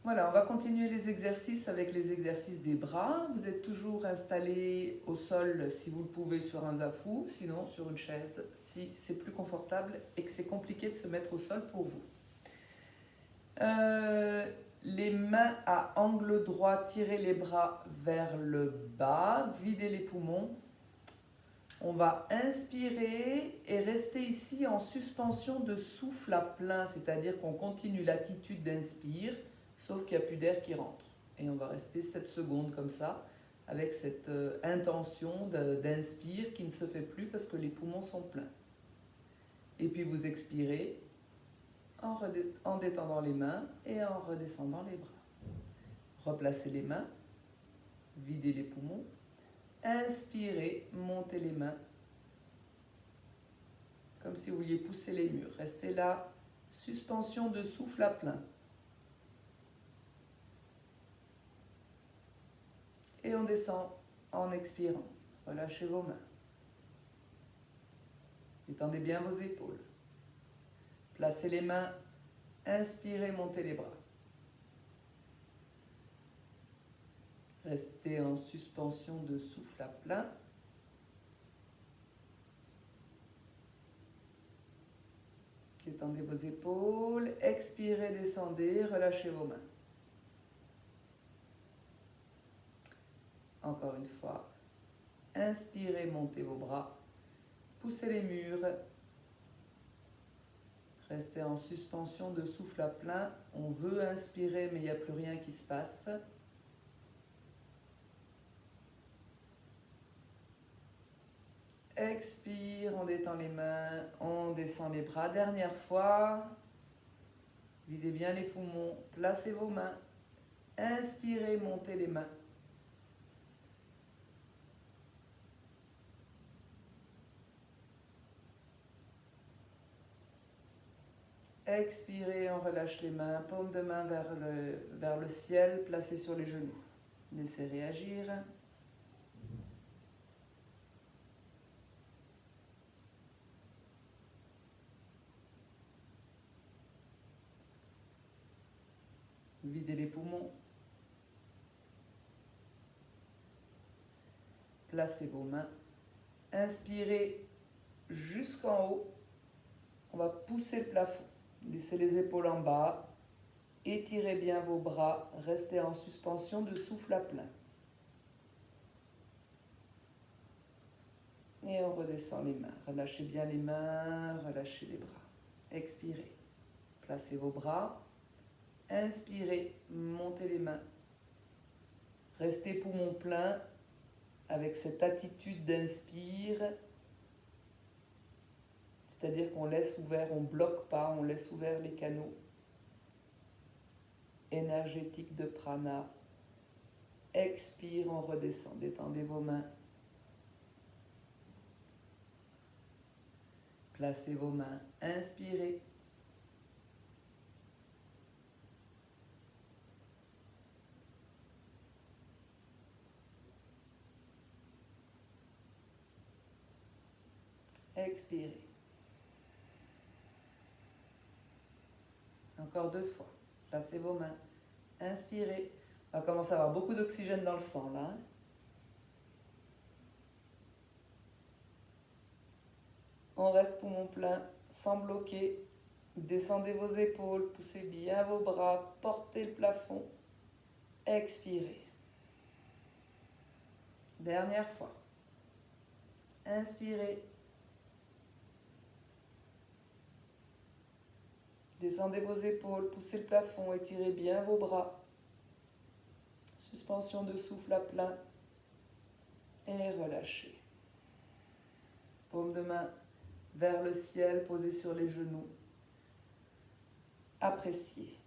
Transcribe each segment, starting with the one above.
Voilà, on va continuer les exercices avec les exercices des bras. Vous êtes toujours installé au sol si vous le pouvez sur un zafou, sinon sur une chaise si c'est plus confortable et que c'est compliqué de se mettre au sol pour vous. Les mains à angle droit, tirez les bras vers le bas, videz les poumons. On va inspirer et rester ici en suspension de souffle à plein, c'est-à-dire qu'on continue l'attitude d'inspire, sauf qu'il n'y a plus d'air qui rentre. Et on va rester 7 secondes comme ça, avec cette intention d'inspire qui ne se fait plus parce que les poumons sont pleins. Et puis vous expirez en détendant les mains et en redescendant les bras. Replacez les mains, videz les poumons, inspirez, montez les mains, comme si vous vouliez pousser les murs. Restez là, suspension de souffle à plein. Et on descend en expirant. Relâchez vos mains. Étendez bien vos épaules. Placez les mains, inspirez, montez les bras. Restez en suspension de souffle à plein. Étendez vos épaules, expirez, descendez, relâchez vos mains. Encore une fois, inspirez, montez vos bras, poussez les murs, restez en suspension de souffle à plein. On veut inspirer, mais il n'y a plus rien qui se passe. Expire, on détend les mains, on descend les bras. Dernière fois, videz bien les poumons, placez vos mains, inspirez, montez les mains. Expirez, on relâche les mains, paume de main vers le ciel, placez sur les genoux. Laissez réagir. Videz les poumons. Placez vos mains. Inspirez jusqu'en haut. On va pousser le plafond. Laissez les épaules en bas. Étirez bien vos bras. Restez en suspension de souffle à plein. Et on redescend les mains. Relâchez bien les mains, relâchez les bras. Expirez. Placez vos bras. Inspirez, montez les mains. Restez poumons pleins avec cette attitude d'inspire. C'est-à-dire qu'on laisse ouvert, on ne bloque pas, on laisse ouvert les canaux énergétiques de prana. Expire, on redescend. Détendez vos mains. Placez vos mains. Inspirez. Expirez. Encore 2 fois. Placez vos mains. Inspirez. On va commencer à avoir beaucoup d'oxygène dans le sang là. On reste poumon plein, sans bloquer. Descendez vos épaules, poussez bien vos bras, portez le plafond. Expirez. Dernière fois. Inspirez. Descendez vos épaules, poussez le plafond, étirez bien vos bras. Suspension de souffle à plein. Et relâchez. Paume de main vers le ciel, posée sur les genoux. Appréciez.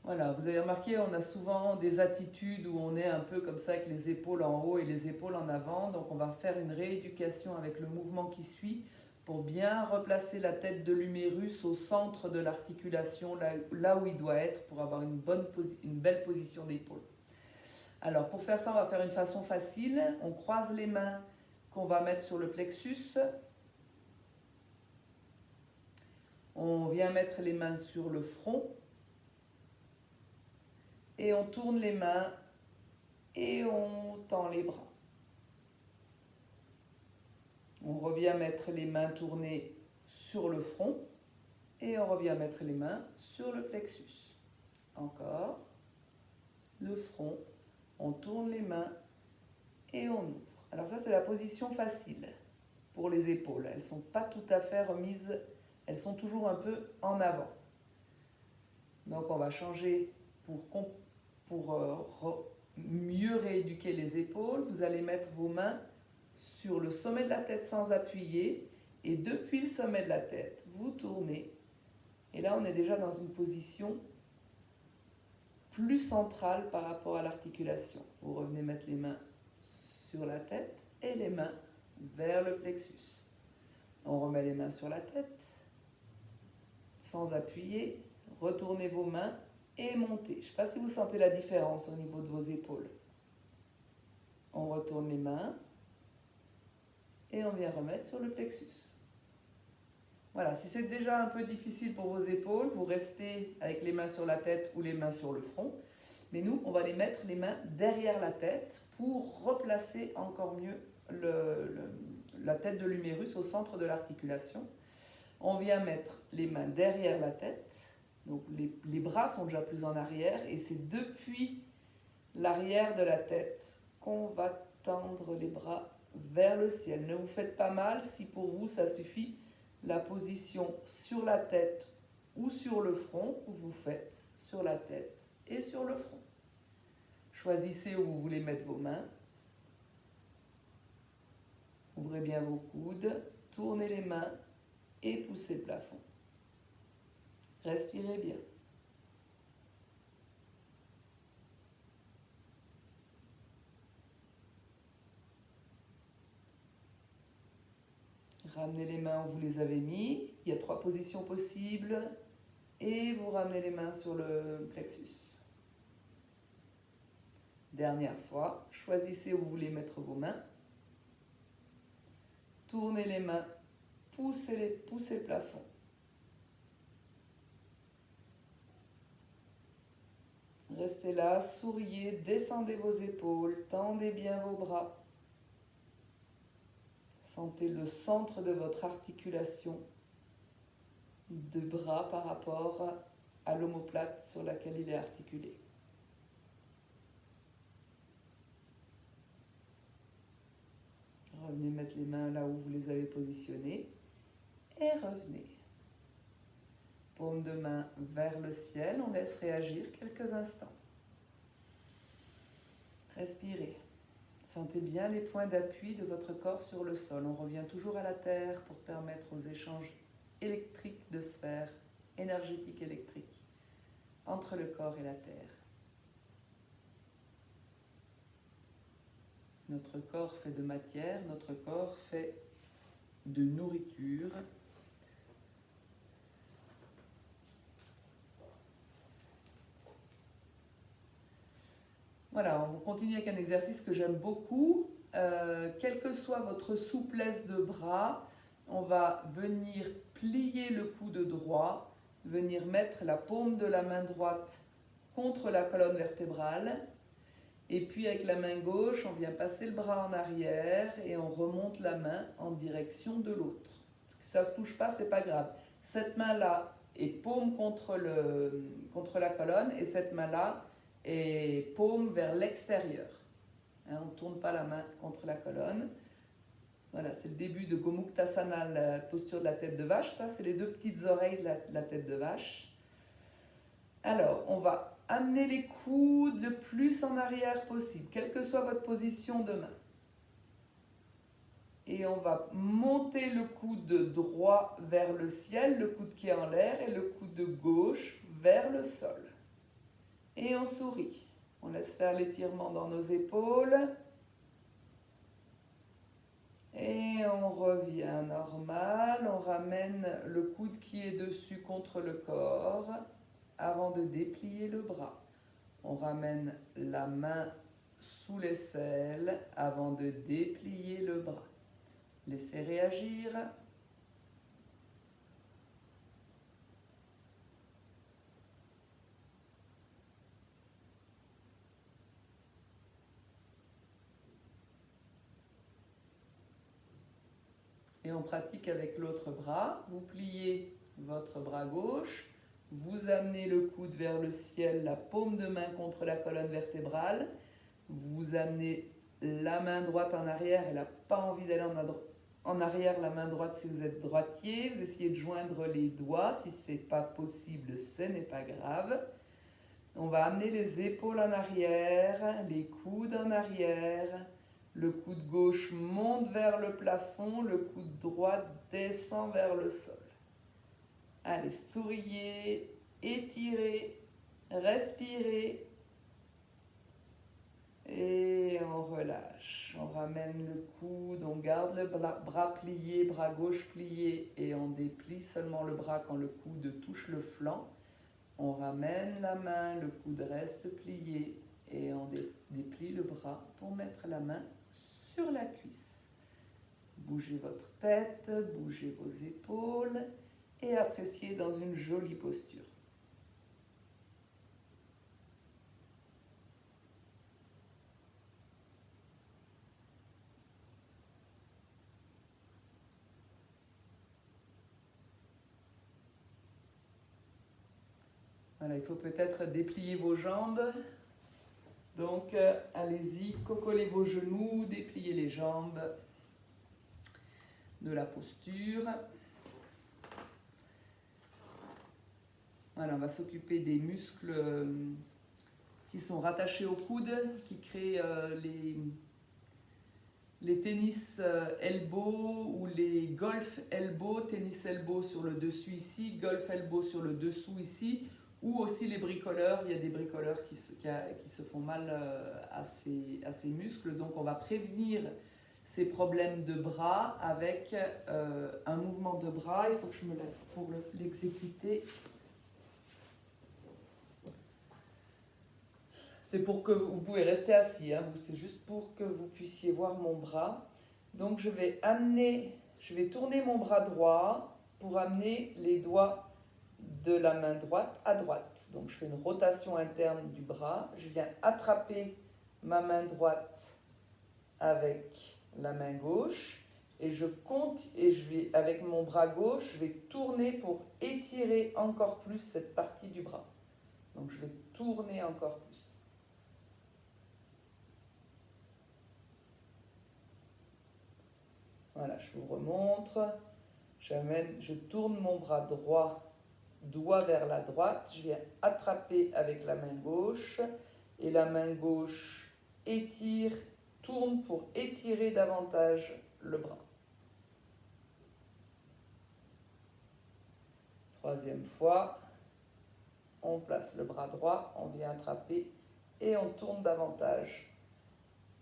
Voilà, vous avez remarqué, on a souvent des attitudes où on est un peu comme ça avec les épaules en haut et les épaules en avant. Donc on va faire une rééducation avec le mouvement qui suit pour bien replacer la tête de l'humérus au centre de l'articulation, là où il doit être, pour avoir une belle position d'épaule. Alors pour faire ça, on va faire une façon facile. On croise les mains qu'on va mettre sur le plexus. On vient mettre les mains sur le front. Et on tourne les mains et on tend les bras. On revient mettre les mains tournées sur le front et on revient mettre les mains sur le plexus. Encore, le front, on tourne les mains et on ouvre. Alors ça, c'est la position facile pour les épaules. Elles ne sont pas tout à fait remises, elles sont toujours un peu en avant. Donc on va changer pour mieux rééduquer les épaules. Vous allez mettre vos mains sur le sommet de la tête sans appuyer et depuis le sommet de la tête, vous tournez. Et là, on est déjà dans une position plus centrale par rapport à l'articulation. Vous revenez mettre les mains sur la tête et les mains vers le plexus. On remet les mains sur la tête sans appuyer. Retournez vos mains et montez. Je ne sais pas si vous sentez la différence au niveau de vos épaules. On retourne les mains et on vient remettre sur le plexus. Voilà, si c'est déjà un peu difficile pour vos épaules, vous restez avec les mains sur la tête ou les mains sur le front. Mais nous, on va les mettre les mains derrière la tête pour replacer encore mieux la tête de l'humérus au centre de l'articulation. On vient mettre les mains derrière la tête. Donc les bras sont déjà plus en arrière et c'est depuis l'arrière de la tête qu'on va tendre les bras vers le ciel. Ne vous faites pas mal si pour vous ça suffit. La position sur la tête ou sur le front, vous faites sur la tête et sur le front. Choisissez où vous voulez mettre vos mains. Ouvrez bien vos coudes, tournez les mains et poussez le plafond. Respirez bien. Ramenez les mains où vous les avez mis. Il y a 3 positions possibles. Et vous ramenez les mains sur le plexus. Dernière fois, choisissez où vous voulez mettre vos mains. Tournez les mains, poussez le plafond. Restez là, souriez, descendez vos épaules, tendez bien vos bras. Sentez le centre de votre articulation de bras par rapport à l'omoplate sur laquelle il est articulé. Revenez mettre les mains là où vous les avez positionnées et revenez. Paume de main vers le ciel, on laisse réagir quelques instants. Respirez. Sentez bien les points d'appui de votre corps sur le sol. On revient toujours à la terre pour permettre aux échanges électriques de sphères, énergétiques électriques, entre le corps et la terre. Notre corps fait de matière, notre corps fait de nourriture. Voilà, on continue avec un exercice que j'aime beaucoup. Quelle que soit votre souplesse de bras, on va venir plier le coude droit, venir mettre la paume de la main droite contre la colonne vertébrale. Et puis avec la main gauche, on vient passer le bras en arrière et on remonte la main en direction de l'autre. Si ça ne se touche pas, ce n'est pas grave. Cette main-là est paume contre la colonne et cette main-là est paume vers l'extérieur. Hein, on ne tourne pas la main contre la colonne. Voilà, c'est le début de Gomuktasana, la posture de la tête de vache. Ça, c'est les 2 petites oreilles de la tête de vache. Alors, on va amener les coudes le plus en arrière possible, quelle que soit votre position de main. Et on va monter le coude droit vers le ciel, le coude qui est en l'air, et le coude gauche vers le sol. Et on sourit. On laisse faire l'étirement dans nos épaules. Et on revient normal. On ramène le coude qui est dessus contre le corps avant de déplier le bras. On ramène la main sous l'aisselle avant de déplier le bras. Laissez réagir. Et on pratique avec l'autre bras. Vous pliez votre bras gauche. Vous amenez le coude vers le ciel, la paume de main contre la colonne vertébrale. Vous amenez la main droite en arrière. Elle n'a pas envie d'aller en arrière, la main droite si vous êtes droitier. Vous essayez de joindre les doigts. Si ce n'est pas possible, ce n'est pas grave. On va amener les épaules en arrière, les coudes en arrière. Le coude gauche monte vers le plafond, le coude droit descend vers le sol. Allez, souriez, étirez, respirez. Et on relâche. On ramène le coude, on garde le bras plié, bras gauche plié, et on déplie seulement le bras quand le coude touche le flanc. On ramène la main, le coude reste plié, et on déplie le bras pour mettre la main sur la cuisse. Bougez votre tête, bougez vos épaules et appréciez dans une jolie posture. Voilà, il faut peut-être déplier vos jambes. Donc, allez-y, cocolez vos genoux, dépliez les jambes de la posture. Voilà, on va s'occuper des muscles qui sont rattachés au coude, qui créent les tennis elbow ou les golf elbow, tennis elbow sur le dessus ici, golf elbow sur le dessous ici, ou aussi les bricoleurs. Il y a des bricoleurs qui se font mal à ces muscles. Donc on va prévenir ces problèmes de bras avec un mouvement de bras. Il faut que je me lève pour l'exécuter. C'est pour que vous pouvez rester assis, hein, c'est juste pour que vous puissiez voir mon bras. Donc je vais tourner mon bras droit pour amener les doigts de la main droite à droite. Donc je fais une rotation interne du bras. Je viens attraper ma main droite avec la main gauche et je compte et je vais avec mon bras gauche, je vais tourner pour étirer encore plus cette partie du bras. Donc je vais tourner encore plus. Voilà, je vous remontre. Je tourne mon bras droit, doigt vers la droite. Je viens attraper avec la main gauche. Et la main gauche étire, tourne pour étirer davantage le bras. Troisième fois, on place le bras droit, on vient attraper et on tourne davantage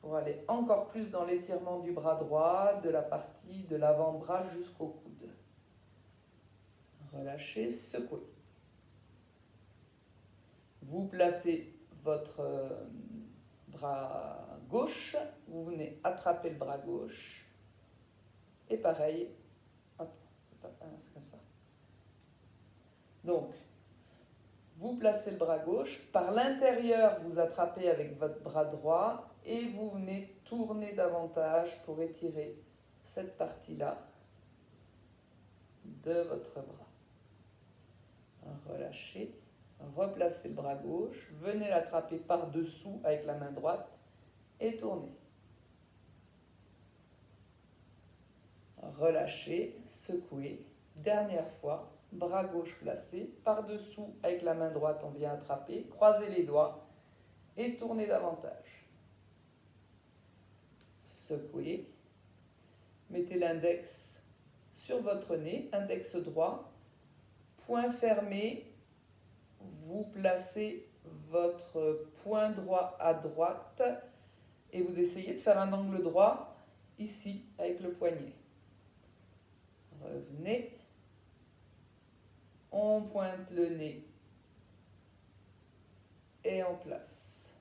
pour aller encore plus dans l'étirement du bras droit, de la partie de l'avant-bras jusqu'au coude. Relâchez, secouez. Vous placez votre bras gauche, vous venez attraper le bras gauche, et pareil, c'est comme ça. Donc, vous placez le bras gauche, par l'intérieur, vous attrapez avec votre bras droit et vous venez tourner davantage pour étirer cette partie-là de votre bras. Relâchez, replacez le bras gauche, venez l'attraper par-dessous avec la main droite et tournez. Relâchez, secouez, dernière fois. Bras gauche placé, par-dessous avec la main droite, on vient attraper, croisez les doigts et tournez davantage. Secouez, mettez l'index sur votre nez, index droit, poing fermé, vous placez votre poing droit à droite et vous essayez de faire un angle droit ici avec le poignet. Revenez. On pointe le nez et en place.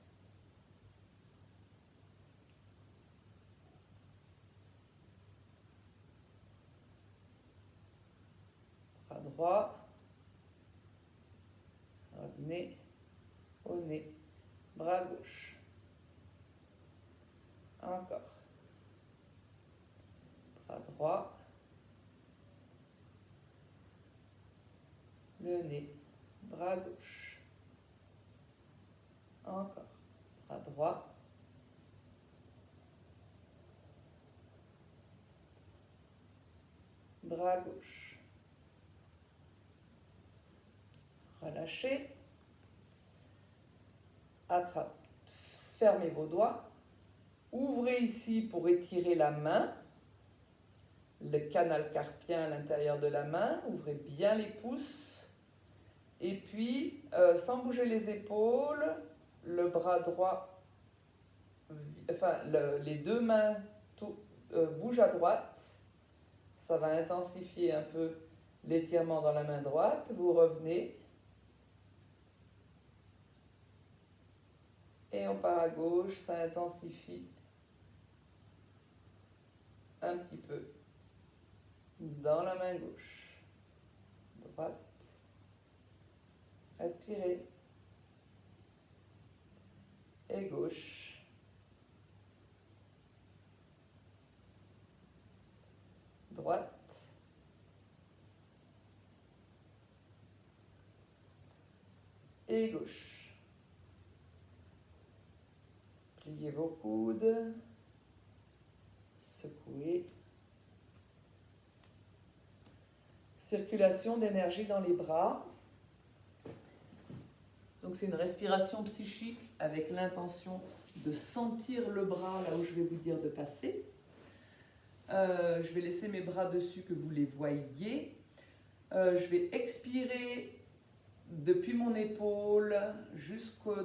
Bras droit. Revenez au nez. Bras gauche. Encore. Bras droit. Le nez. Bras gauche. Encore. Bras droit. Bras gauche. Relâchez. Attrape. Fermez vos doigts. Ouvrez ici pour étirer la main. Le canal carpien à l'intérieur de la main. Ouvrez bien les pouces. Et puis, sans bouger les épaules, le bras droit, enfin les deux mains bougent à droite. Ça va intensifier un peu l'étirement dans la main droite. Vous revenez. Et on part à gauche, ça intensifie un petit peu dans la main gauche. Droite. Respirez. Et gauche. Droite. Et gauche. Pliez vos coudes. Secouez. Circulation d'énergie dans les bras. Donc c'est une respiration psychique avec l'intention de sentir le bras là où je vais vous dire de passer. Je vais laisser mes bras dessus que vous les voyiez. Je vais expirer depuis mon épaule jusqu'au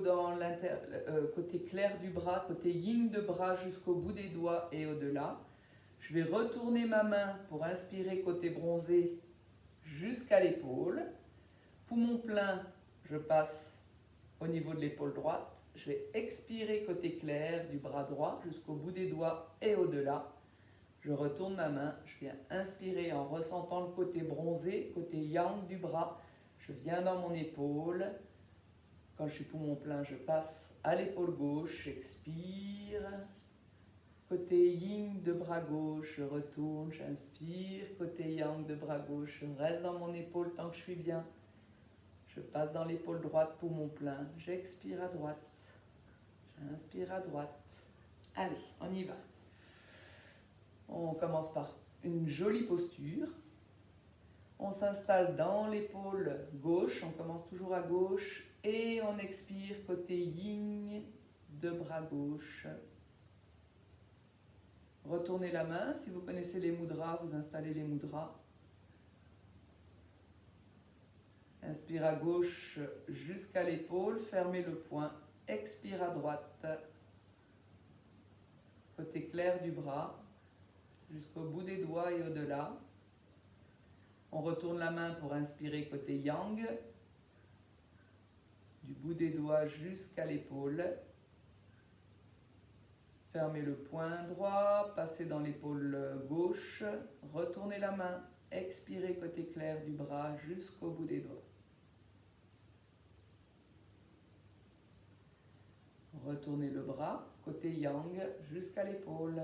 côté clair du bras, côté yin de bras jusqu'au bout des doigts et au-delà. Je vais retourner ma main pour inspirer côté bronzé jusqu'à l'épaule. Poumon plein, je passe au niveau de l'épaule droite. Je vais expirer côté clair du bras droit jusqu'au bout des doigts et au-delà. Je retourne ma main, je viens inspirer en ressentant le côté bronzé, côté yang du bras. Je viens dans mon épaule. Quand je suis poumon plein, je passe à l'épaule gauche, j'expire. Côté yin de bras gauche, je retourne, j'inspire. Côté yang de bras gauche, je reste dans mon épaule tant que je suis bien. Je passe dans l'épaule droite, poumon plein. J'expire à droite. J'inspire à droite. Allez, on y va. On commence par une jolie posture. On s'installe dans l'épaule gauche. On commence toujours à gauche. Et on expire côté yin de bras gauche. Retournez la main. Si vous connaissez les mudras, vous installez les mudras. Inspire à gauche jusqu'à l'épaule, fermez le poing, expire à droite, côté clair du bras, jusqu'au bout des doigts et au-delà. On retourne la main pour inspirer côté yang, du bout des doigts jusqu'à l'épaule. Fermez le poing droit, passez dans l'épaule gauche, retournez la main, expirez côté clair du bras jusqu'au bout des doigts. Retournez le bras, côté yang, jusqu'à l'épaule.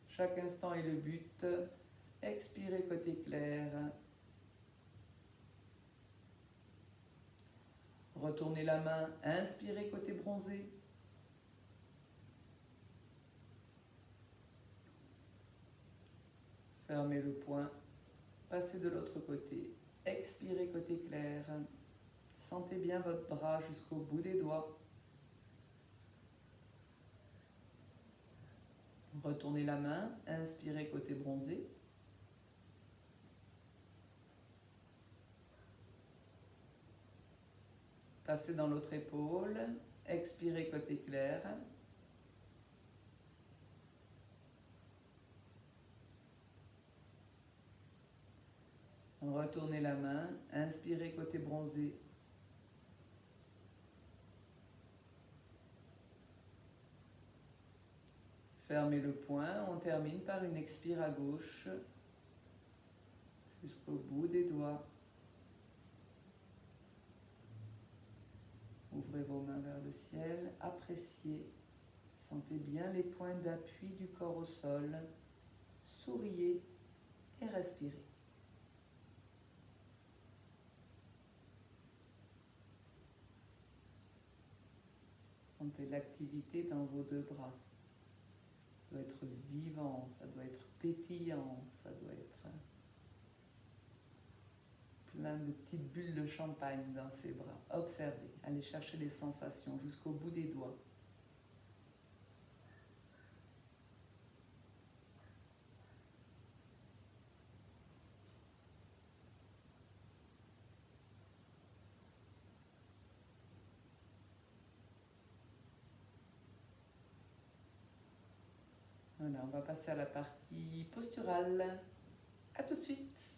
Chaque instant est le but. Expirez côté clair. Retournez la main, inspirez côté bronzé. Fermez le poing, passez de l'autre côté. Expirez côté clair. Sentez bien votre bras jusqu'au bout des doigts. Retournez la main, inspirez côté bronzé. Passez dans l'autre épaule. Expirez côté clair. Retournez la main. Inspirez côté bronzé. Fermez le poing. On termine par une expire à gauche jusqu'au bout des doigts. Ouvrez vos mains vers le ciel. Appréciez. Sentez bien les points d'appui du corps au sol. Souriez et respirez. Sentez l'activité dans vos deux bras. Ça doit être vivant, ça doit être pétillant, ça doit être plein de petites bulles de champagne dans ces bras. Observez, allez chercher les sensations jusqu'au bout des doigts. Voilà, on va passer à la partie posturale. À tout de suite.